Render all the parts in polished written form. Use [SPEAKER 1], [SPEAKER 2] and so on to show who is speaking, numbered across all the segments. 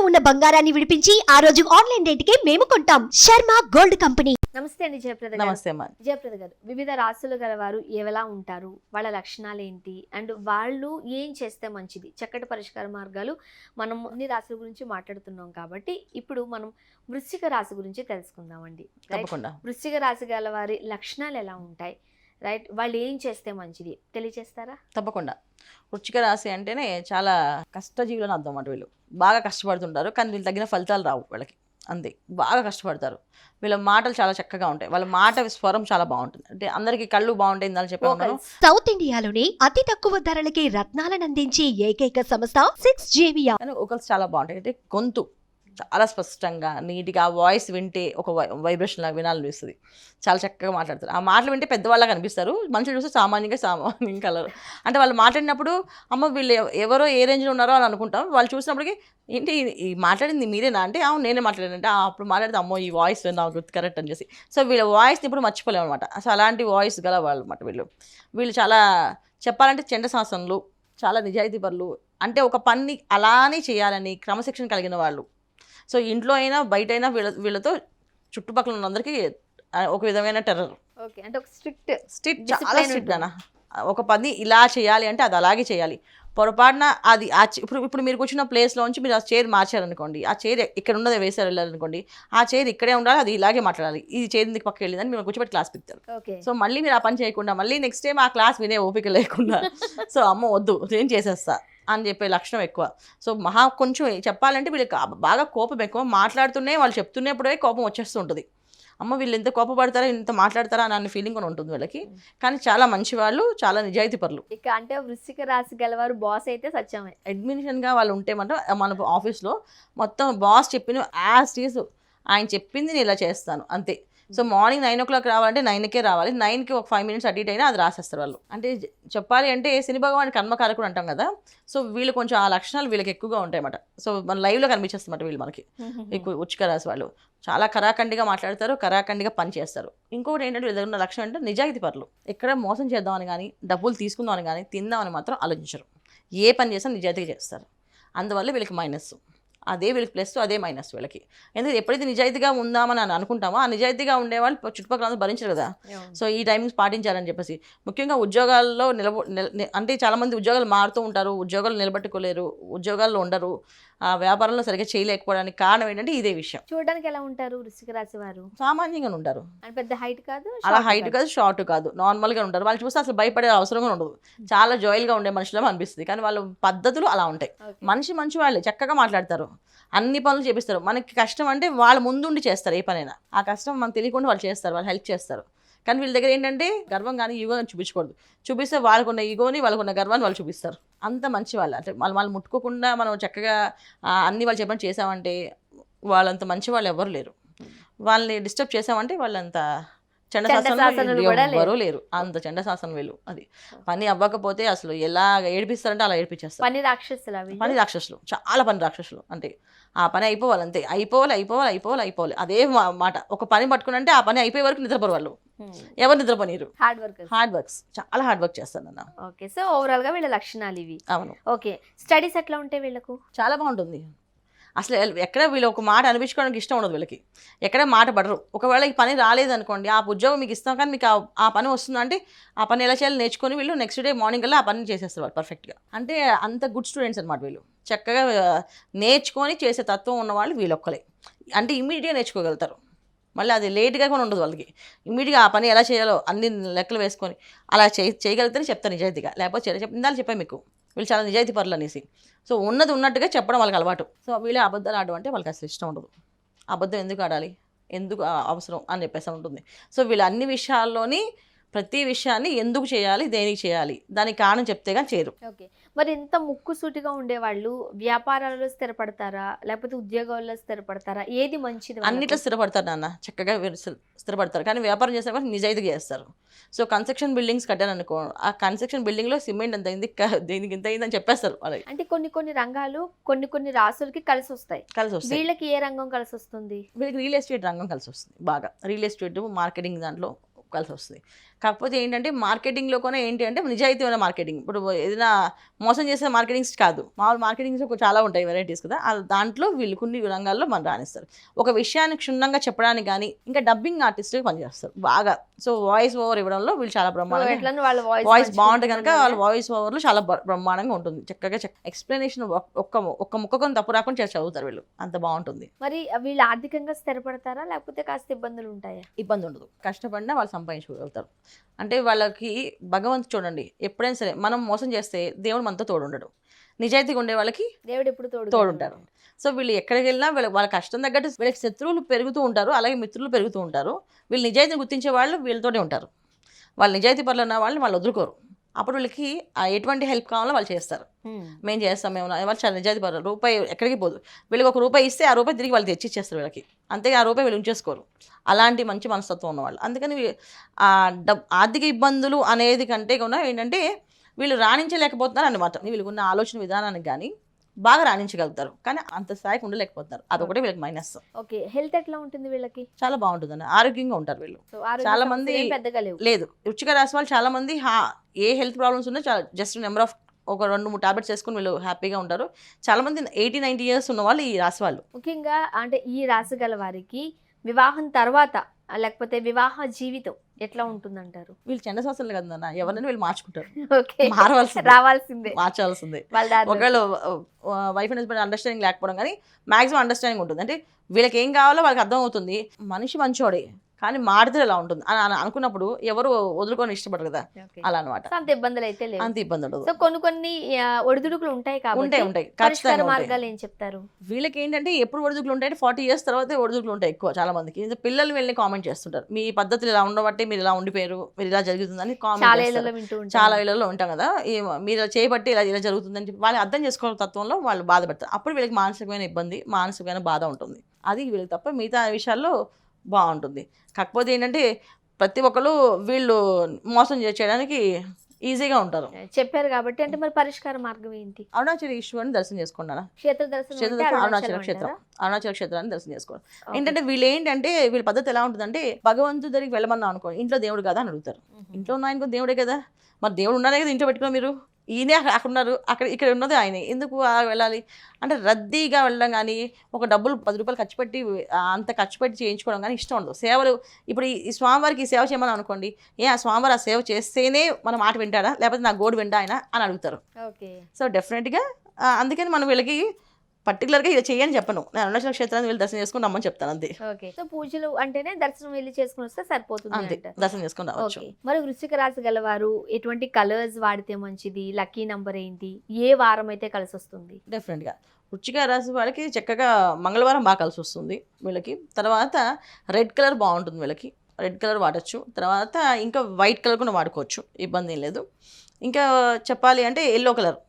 [SPEAKER 1] ఉన్న బంగారాన్ని విడిపించి ఆ రోజు ఆన్లైన్ రేటుకే మేము కొంటాం. Sharma gold company.
[SPEAKER 2] నమస్తే అండి జయప్రద గారు.
[SPEAKER 3] నమస్తే అమ్మా.
[SPEAKER 2] జయప్రద గారు, వివిధ రాశులు గలవారు ఎలా ఉంటారు, వాళ్ళ లక్షణాలు ఏంటి, అండ్ వాళ్ళు ఏం చేస్తే మంచిది, చక్కటి పరిష్కార మార్గాలు మనం అన్ని రాశుల గురించి మాట్లాడుతున్నాం కాబట్టి ఇప్పుడు మనం వృశ్చిక రాశి గురించి తెలుసుకుందామండి.
[SPEAKER 3] తప్పకుండా.
[SPEAKER 2] వృశ్చిక రాశి గల వారి లక్షణాలు ఎలా ఉంటాయి, రైట్, వాళ్ళు ఏం చేస్తే మంచిది తెలియజేస్తారా?
[SPEAKER 3] తప్పకుండా. వృశ్చిక రాశి అంటేనే చాలా కష్టజీవులని అర్థం అన్నమాట. వీళ్ళు బాగా కష్టపడుతుంటారు, కానీ వీళ్ళు తగిన ఫలితాలు రావు వాళ్ళకి. అంతే, బాగా కష్టపడతారు. వీళ్ళ మాటలు చాలా చక్కగా ఉంటాయి, వాళ్ళ మాట స్వరం చాలా బాగుంటుంది. అంటే అందరికి కళ్ళు బాగుంటాయి అని చెప్పాను.
[SPEAKER 1] సౌత్ ఇండియాలోనే అతి తక్కువ ధరలకి రత్నాలను అందించే ఏకైక సంస్థ 6JVR.
[SPEAKER 3] కానీ ఒకళ్ళు చాలా బాగుంటాయి. అంటే గొంతు చాలా స్పష్టంగా నీట్గా, వాయిస్ వింటే ఒక వైబ్రేషన్ లాగా వినాలనిపిస్తుంది. చాలా చక్కగా మాట్లాడతారు. ఆ మాటలు వింటే పెద్దవాళ్ళగా కనిపిస్తారు, మనుషులు చూస్తే సామాన్యం కలరు. అంటే వాళ్ళు మాట్లాడినప్పుడు అమ్మ వీళ్ళు ఎవరో ఏ రేంజ్లో ఉన్నారో అని అనుకుంటాం. వాళ్ళు చూసినప్పటికీ ఏంటి ఈ మాట్లాడింది మీరేనా అంటే అవును నేనే మాట్లాడానంటే అప్పుడు మాట్లాడితే అమ్మో ఈ వాయిస్ నాకు గుర్తు కరెక్ట్ అని చేసి. సో వీళ్ళ వాయిస్ని ఇప్పుడు మర్చిపోలేము అనమాట. అసలు అలాంటి వాయిస్ గల వాళ్ళు అనమాట వీళ్ళు చాలా చెప్పాలంటే చండశాసనులు, చాలా నిజాయితీ పరులు. అంటే ఒక పని అలానే చేయాలని క్రమశిక్షణ కలిగిన వాళ్ళు. సో ఇంట్లో అయినా బయట అయినా వీళ్ళతో చుట్టుపక్కల ఉన్నందరికీ ఒక విధమైన టెర్రర్.
[SPEAKER 2] ఓకే, అంటే ఒక స్ట్రిక్ట్
[SPEAKER 3] చాలా స్ట్రిక్ట్ అన్న. ఒక పని ఇలా చేయాలి అంటే అది అలాగే చేయాలి. పొరపాటున అది ఇప్పుడు మీరు కూర్చున్న ప్లేస్లోంచి మీరు ఆ చైర్ మార్చారనుకోండి, ఆ చైర్ ఇక్కడ ఉన్నది వేసారు వెళ్ళారనుకోండి, ఆ చైర్ ఇక్కడే ఉండాలి, అది ఇలాగే మాట్లాడాలి. ఈ చైర్ ఇందుకు పక్కకి వెళ్ళిందని మీరు కూర్చోబెట్టి క్లాస్ పెడతారు. సో మళ్ళీ మీరు ఆ పని చేయకుండా మళ్ళీ నెక్స్ట్ టైం ఆ క్లాస్ వినే ఓపిక లేకుండా సో అమ్మ వద్దు ఏం చేసేస్తా అని చెప్పే లక్షణం ఎక్కువ. సో కొంచెం చెప్పాలంటే వీళ్ళకి బాగా కోపం ఎక్కువ. మాట్లాడుతూనే వాళ్ళు చెప్తున్నప్పుడే కోపం వచ్చేస్తూ ఉంటుంది. అమ్మ వీళ్ళు ఎంత కోపపడతారా, ఇంత మాట్లాడతారా అన్న ఫీలింగ్ కూడా ఉంటుంది వీళ్ళకి. కానీ చాలా మంచి వాళ్ళు, చాలా నిజాయితీ పరులు.
[SPEAKER 2] ఇక అంటే వృశ్చిక రాశి గలవారు బాస్ అయితే సత్యమే.
[SPEAKER 3] అడ్మినిషన్గా వాళ్ళు ఉంటే మన ఆఫీస్లో మొత్తం బాస్ చెప్పిన యాజ్ టీజ్ ఆయన చెప్పింది నేను ఇలా చేస్తాను అంతే. సో మార్నింగ్ 9 o'clock రావాలంటే 9కే రావాలి, 9కి ఒక 5 minutes అటు ఇటు అయినా అది రాసేస్తారు వాళ్ళు. అంటే చెప్పాలి అంటే శని భగవాన్ కర్మకారకుడు అంటాం కదా. సో వీళ్ళు కొంచెం ఆ లక్షణాలు వీళ్ళకి ఎక్కువగా ఉంటాయి అన్నమాట. సో మన లైవ్లో కనిపించేస్తామాట వీళ్ళు మనకి. ఎక్కువ వృశ్చిక రాశి వాళ్ళు చాలా కరాఖండిగా మాట్లాడతారు, కరాఖండిగా పని చేస్తారు. ఇంకొకటి ఏంటంటే వీళ్ళ దగ్గర ఉన్న లక్షణం అంటే నిజాయితీ పరులు. ఎక్కడ మోసం చేద్దామని కానీ, డబ్బులు తీసుకుందామని కానీ, తిందామని మాత్రం ఆలోచించరు. ఏ పని చేసినా నిజాయితీగా చేస్తారు. అందువల్ల వీళ్ళకి మైనస్. అదే వీళ్ళకి ప్లస్, అదే మైనస్ వీళ్ళకి. ఎందుకంటే ఎప్పుడైతే నిజాయితీగా ఉందామని అనుకుంటామో ఆ నిజాయితీగా ఉండేవాళ్ళు చుట్టుపక్కల అందరూ భరించరు కదా. సో ఈ టైమింగ్స్ పాటించాలని చెప్పేసి ముఖ్యంగా ఉద్యోగాల్లో అంటే చాలామంది ఉద్యోగాలు మారుతూ ఉంటారు, ఉద్యోగాలు నిలబెట్టుకోలేరు, ఉద్యోగాల్లో ఉండరు, ఆ వ్యాపారంలో సరిగ్గా చేయలేకపోవడానికి కారణం ఏంటంటే ఇదే విషయం.
[SPEAKER 2] చూడడానికి ఎలా ఉంటారు వృశ్చిక రాశి వారు?
[SPEAKER 3] సామాన్యంగా ఉంటారు,
[SPEAKER 2] పెద్ద హైట్ కాదు,
[SPEAKER 3] అలా హైట్ కాదు, షార్ట్ కాదు, నార్మల్గా ఉంటారు. వాళ్ళు చూస్తే అసలు భయపడే అవసరం కూడా ఉండదు. చాలా జాయిల్గా ఉండే మనుషులు అనిపిస్తుంది, కానీ వాళ్ళ పద్ధతులు అలా ఉంటాయి. మంచి వాళ్ళే చక్కగా మాట్లాడతారు, అన్ని పనులు చేపిస్తారు. మనకి కష్టం అంటే వాళ్ళ ముందుండి చేస్తారు. ఏ పనైనా ఆ కష్టం మనకు తెలియకుండా వాళ్ళు చేస్తారు, వాళ్ళు హెల్ప్ చేస్తారు. కానీ వీళ్ళ దగ్గర ఏంటంటే గర్వం కానీ ఈగో కానీ చూపించకూడదు. చూపిస్తే వాళ్ళకున్న ఈగోని, వాళ్ళకున్న గర్వాన్ని వాళ్ళు చూపిస్తారు. అంత మంచి వాళ్ళు. అంటే వాళ్ళు ముట్టుకోకుండా మనం చక్కగా అన్ని వాళ్ళు చెప్పని చేసామంటే వాళ్ళంత మంచి వాళ్ళు ఎవరు లేరు. వాళ్ళని డిస్టర్బ్ చేసామంటే వాళ్ళంత చండశాసనం ఎవరూ లేరు. అంత చండశాసనం వీళ్ళు. అది పని అవ్వకపోతే అసలు ఎలా ఏడిపిస్తారంటే అలా ఏడిపించేస్తారు. పని రాక్షసులు, చాలా పని రాక్షసులు. అంటే ఆ పని అయిపోవాలి అంతే, అయిపోవాలి. అదే మాట. ఒక పని పట్టుకున్నంటే ఆ పని అయిపోయే వరకు నిద్రపోరు వాళ్ళు. ఎవరు నిద్రపోనీరు. హార్డ్ వర్క్స్, చాలా హార్డ్ వర్క్ చేస్తారు అన్న.
[SPEAKER 2] ఓకే, సో ఓవరాల్ గా వీళ్ళ లక్షణాలు ఇవి.
[SPEAKER 3] అవును.
[SPEAKER 2] ఓకే, స్టడీస్ ఎట్లా ఉంటాయి వీళ్ళకు?
[SPEAKER 3] చాలా బాగుంటుంది. అసలు ఎక్కడ వీళ్ళు ఒక మాట అనిపించుకోవడానికి ఇష్టం ఉండదు వీళ్ళకి. ఎక్కడ మాట పడరు. ఒకవేళ ఈ పని రాలేదనుకోండి, ఆ ఉద్యోగం మీకు ఇస్తాం కానీ మీకు ఆ పని వస్తుందంటే ఆ పని ఎలా చేయాలో నేర్చుకొని వీళ్ళు నెక్స్ట్ డే మార్నింగ్ కల్లా ఆ పని చేసేస్తారు వాళ్ళు పర్ఫెక్ట్గా. అంటే అంత గుడ్ స్టూడెంట్స్ అనమాట వీళ్ళు. చక్కగా నేర్చుకొని చేసే తత్వం ఉన్నవాళ్ళు వీళ్ళొక్కలే. అంటే ఇమ్మీడియట్గా నేర్చుకోగలుగుతారు. మళ్ళీ అది లేట్గా కూడా ఉండదు వాళ్ళకి. ఇమ్మీడియట్గా ఆ పని ఎలా చేయాలో అన్ని లెక్కలు వేసుకొని అలా చేయగలిగితేనే చెప్తారు నిజాయితీగా. లేకపోతే ఇందాక చెప్పాను మీకు వీళ్ళు చాలా నిజాయితీ పరులు అనేసి. సో ఉన్నది ఉన్నట్టుగా చెప్పడం వాళ్ళకి అలవాటు. సో వీళ్ళే అబద్ధాలు ఆడడం అంటే వాళ్ళకి అసలు ఇష్టం ఉండదు. అబద్ధం ఎందుకు ఆడాలి, ఎందుకు అవసరం అని చెప్పేసి ఉంటుంది. సో వీళ్ళు అన్ని విషయాల్లోని ప్రతి విషయాన్ని ఎందుకు చేయాలి, దేనికి చేయాలి, దానికి కారణం చెప్తే కానీ చేయరు.
[SPEAKER 2] ఓకే, మరి ఇంత ముక్కుసూటిగా ఉండేవాళ్ళు వ్యాపారాల్లో స్థిరపడతారా లేకపోతే ఉద్యోగాల్లో స్థిరపడతారా? ఏది మంచిది?
[SPEAKER 3] అన్నిట్లో స్థిరపడతారు నాన్న, చక్కగా స్థిరపడతారు. కానీ వ్యాపారం చేసే వాళ్ళు నిజాయితీగా చేస్తారు. సో కన్స్ట్రక్షన్ బిల్డింగ్స్ కట్టారు అనుకో, ఆ కన్స్ట్రక్షన్ బిల్డింగ్లో సిమెంట్ ఎంత అయింది, దీనికి ఇంత అయిందని చెప్పేస్తారు.
[SPEAKER 2] అంటే కొన్ని రంగాలు కొన్ని రాసులకి కలిసి వస్తాయి. వీళ్ళకి ఏ రంగం కలిసి వస్తుంది?
[SPEAKER 3] వీళ్ళకి రియల్ ఎస్టేట్ రంగం కలిసి వస్తుంది బాగా. రియల్ ఎస్టేట్ మార్కెటింగ్ దాంట్లో కలిసి వస్తుంది. కాకపోతే ఏంటంటే మార్కెటింగ్లో కూడా ఏంటి అంటే నిజాయితీమైన మార్కెటింగ్. ఇప్పుడు ఏదైనా మోసం చేసే మార్కెటింగ్స్ కాదు, మామూలు మార్కెటింగ్స్ చాలా ఉంటాయి వెరైటీస్ కదా, దాంట్లో వీళ్ళు కొన్ని రంగాల్లో మనం రాణిస్తారు. ఒక విషయాన్ని క్షుణ్ణంగా చెప్పడానికి కానీ ఇంకా డబ్బింగ్ ఆర్టిస్ట్గా పనిచేస్తారు బాగా. సో వాయిస్ ఓవర్ ఇవ్వడంలో వీళ్ళు చాలా బ్రహ్మాండంగా, వాయిస్ బాగుంటుంది కనుక వాళ్ళ వాయిస్ ఓవర్లో చాలా బ్రహ్మాండంగా ఉంటుంది. చక్కగా ఎక్స్ప్లెనేషన్ ఒక్క ముక్కకొని తప్పు రాకుండా చదువుతారు వీళ్ళు, అంత బాగుంటుంది.
[SPEAKER 2] మరి వీళ్ళు ఆర్థికంగా స్థిరపడతారా లేకపోతే కాస్త ఇబ్బందులు ఉంటాయా?
[SPEAKER 3] ఇబ్బంది ఉండదు, కష్టపడినా వాళ్ళు సంపాదించుకోగలుగుతారు. అంటే వాళ్ళకి భగవంతుడు చూడండి, ఎప్పుడైనా సరే మనం మోసం చేస్తే దేవుడు మనతో తోడుండడు, నిజాయితీగా ఉండే వాళ్ళకి
[SPEAKER 2] దేవుడు ఎప్పుడు
[SPEAKER 3] తోడుంటారు. సో వీళ్ళు ఎక్కడికి వెళ్ళినా వాళ్ళ కష్టం తగ్గట్టు వీళ్ళకి శత్రువులు పెరుగుతూ ఉంటారు, అలాగే మిత్రులు పెరుగుతూ ఉంటారు. వీళ్ళు నిజాయితీని గుర్తించే వాళ్ళు వీళ్ళతోనే ఉంటారు. వాళ్ళు నిజాయితీ పనులు ఉన్న వాళ్ళని వాళ్ళు వదులుకోరు. అప్పుడు వీళ్ళకి ఎటువంటి హెల్ప్ కావాలో వాళ్ళు చేస్తారు. మేము చేస్తాం, మేము వాళ్ళు చాలా నిజాయితీ పనులు. రూపాయి ఎక్కడికి పోదు, వీళ్ళకి ₹1 ఇస్తే ఆ రూపాయి తిరిగి వాళ్ళు తెచ్చిచ్చేస్తారు వీళ్ళకి, అంతే ఆ రూపాయి వీళ్ళు ఉంచేసుకోరు. అలాంటి మంచి మనస్తత్వం ఉన్నవాళ్ళు. అందుకని ఆర్థిక ఇబ్బందులు అనేది కంటే కూడా ఏంటంటే వీళ్ళు రాణించలేకపోతున్నారు అన్నమాట. వీళ్ళకున్న ఆలోచన విధానానికి కానీ బాగా రాణించగలుగుతారు, కానీ అంత స్థాయికి ఉండలేకపోతున్నారు. అదొకటి వీళ్ళకి మైనస్.
[SPEAKER 2] ఓకే, హెల్త్ ఎట్లా ఉంటుంది వీళ్ళకి?
[SPEAKER 3] చాలా బాగుంటుందండి, ఆరోగ్యంగా ఉంటారు వీళ్ళు. చాలా మంది లేదు వృశ్చిక రాశి వాళ్ళు చాలా మంది ఏ హెల్త్ ప్రాబ్లమ్స్ ఉన్నా చాలా జస్ట్ నెంబర్ ఆఫ్ ఒక 2-3 టాబ్లెట్స్ వేసుకుని వీళ్ళు హ్యాపీగా ఉంటారు. చాలా మంది 80-90 ఇయర్స్ ఉన్న వాళ్ళు ఈ రాశి వాళ్ళు.
[SPEAKER 2] ముఖ్యంగా అంటే ఈ రాశి గల వారికి వివాహం తర్వాత లేకపోతే వివాహ జీవితం ఎట్లా ఉంటుందంటారు?
[SPEAKER 3] వీళ్ళు చండశాస్త్రాలు కదన్నా, ఎవరైనా వీళ్ళు మార్చుకుంటారు.
[SPEAKER 2] ఓకే,
[SPEAKER 3] రావాల్సిందే, మార్చాల్సిందే. ఒకవేళ వైఫ్ అండ్ హస్బెండ్ అండర్స్టాండింగ్ లేకపోవడం కానీ మాక్సిమం అండర్స్టాండింగ్ ఉంటుంది. అంటే వీళ్ళకి ఏం కావాలో వాళ్ళకి అర్థం అవుతుంది. మనిషి మంచోడే కానీ మాడితే ఎలా ఉంటుంది అని అనుకున్నప్పుడు ఎవరు వదులుకొని ఇష్టపడరు కదా, అలా అనమాట.
[SPEAKER 2] అంత ఇబ్బందులు అయితే లేవు,
[SPEAKER 3] అంత ఇబ్బంది ఉండదు.
[SPEAKER 2] సో కొన్ని ఒడిదుడుకులు ఉంటాయి కాబట్టి
[SPEAKER 3] ఉంటాయి
[SPEAKER 2] పరిష్కార మార్గాలు ఏం చెప్తారు?
[SPEAKER 3] వీళ్ళకి ఏంటంటే ఎప్పుడు ఒడిదుడుకులు ఉంటాయి, 40 ఇయర్స్ తర్వాత ఒడిదుడుకులు ఉంటాయి ఎక్కువ. చాలా మందికి పిల్లలు వెళ్ళి కామెంట్ చేస్తుంటారు, మీ పద్ధతులు ఇలా ఉండబట్టి మీరు ఇలా ఉండిపోయారు, మీరు ఇలా జరుగుతుందని కామెంట్. చాలా ఇళ్లలో ఉంటాం కదా, మీరు ఇలా చేయబట్టి ఇలా జరుగుతుందని చెప్పి వాళ్ళు అర్థం చేసుకోవడం తత్వంలో వాళ్ళు బాధపడతారు. అప్పుడు వీళ్ళకి మానసికమైన ఇబ్బంది, మానసికమైన బాధ ఉంటుంది. అది వీళ్ళకి తప్ప మిగతా విషయాల్లో బాగుంటుంది. కాకపోతే ఏంటంటే ప్రతి ఒక్కరు వీళ్ళు మోసం చేయడానికి ఈజీగా ఉంటారు.
[SPEAKER 2] చెప్పారు కాబట్టి అంటే మరి పరిష్కార మార్గం ఏంటి?
[SPEAKER 3] అరుణాచల ఈశ్వరుని దర్శనం చేసుకున్నారా?
[SPEAKER 2] క్షేత్ర దర్శనం,
[SPEAKER 3] అరుణాచల క్షేత్రాన్ని దర్శనం చేసుకోండి. ఏంటంటే వీళ్ళు ఏంటంటే వీళ్ళ పద్ధతి ఎలా ఉంటుందంటే భగవంతుడి దగ్గరికి వెళ్ళమన్నా అనుకో, ఇంట్లో దేవుడు కదా అని అడుగుతారు. ఇంట్లో ఉన్న ఆయనకు దేవుడే కదా, మరి దేవుడు ఉన్నారే కదా ఇంట్లో పెట్టుకున్నా, మీరు ఈయనే అక్కడ ఉన్నారు, ఇక్కడ ఉన్నది ఆయనే, ఎందుకు వెళ్ళాలి అంటే రద్దీగా వెళ్ళడం కానీ ఒక డబ్బులు ₹10 ఖర్చు పెట్టి అంత ఖర్చు పెట్టి చేయించుకోవడం కానీ ఇష్టం ఉండదు. సేవలు ఇప్పుడు ఈ స్వామివారికి సేవ చేయమని అనుకోండి, ఆ స్వామివారు ఆ సేవ చేస్తేనే మన మాట వింటాడా లేకపోతే నా గోడు వింటా ఆయన అని అడుగుతారు. సో డెఫినెట్గా అందుకని మనం వీళ్ళకి పర్టికులర్గా ఇలా చేయని చెప్పను, నేను అరుణాచల క్షేత్రాన్ని వెళ్ళి దర్శనం చేసుకుని రమ్మని చెప్తాను అంతే.
[SPEAKER 2] ఓకే, సో పూజలు అంటేనే దర్శనం వెళ్ళి చేసుకుని వస్తే సరిపోతుంది
[SPEAKER 3] అంతే, దర్శనం చేసుకుని రావచ్చు.
[SPEAKER 2] మరి వృశ్చిక రాశి గలవారు ఎటువంటి కలర్స్ వాడితే మంచిది, లక్కీ నంబర్ ఏంటి, ఏ వారం అయితే కలిసి వస్తుంది?
[SPEAKER 3] డెఫినెట్గా వృశ్చిక రాశి వాళ్ళకి చక్కగా మంగళవారం బాగా కలిసి వస్తుంది వీళ్ళకి. తర్వాత రెడ్ కలర్ బాగుంటుంది వీళ్ళకి, రెడ్ కలర్ వాడచ్చు. తర్వాత ఇంకా వైట్ కలర్ కూడా వాడుకోవచ్చు, ఇబ్బంది ఏం లేదు. ఇంకా చెప్పాలి అంటే ఎల్లో కలర్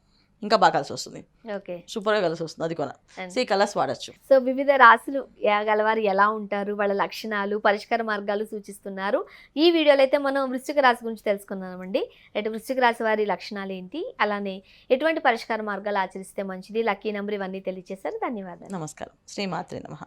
[SPEAKER 3] ఇంకా బాగా కలిసి వస్తుంది.
[SPEAKER 2] ఓకే,
[SPEAKER 3] సూపర్గా కలిసి వస్తుంది, అది కూడా ఈ కలర్స్ వాడచ్చు.
[SPEAKER 2] సో వివిధ రాశులు గలవారు ఎలా ఉంటారు, వాళ్ళ లక్షణాలు, పరిష్కార మార్గాలు సూచిస్తున్నారు. ఈ వీడియోలో అయితే మనం వృశ్చిక రాశి గురించి తెలుసుకున్నామండి. అంటే వృశ్చిక రాశి వారి లక్షణాలు ఏంటి, అలానే ఎటువంటి పరిష్కార మార్గాలు ఆచరిస్తే మంచిది, లక్కీ నెంబర్, ఇవన్నీ తెలియజేశారు. ధన్యవాదాలు.
[SPEAKER 3] నమస్కారం. శ్రీమాత్రే నమః.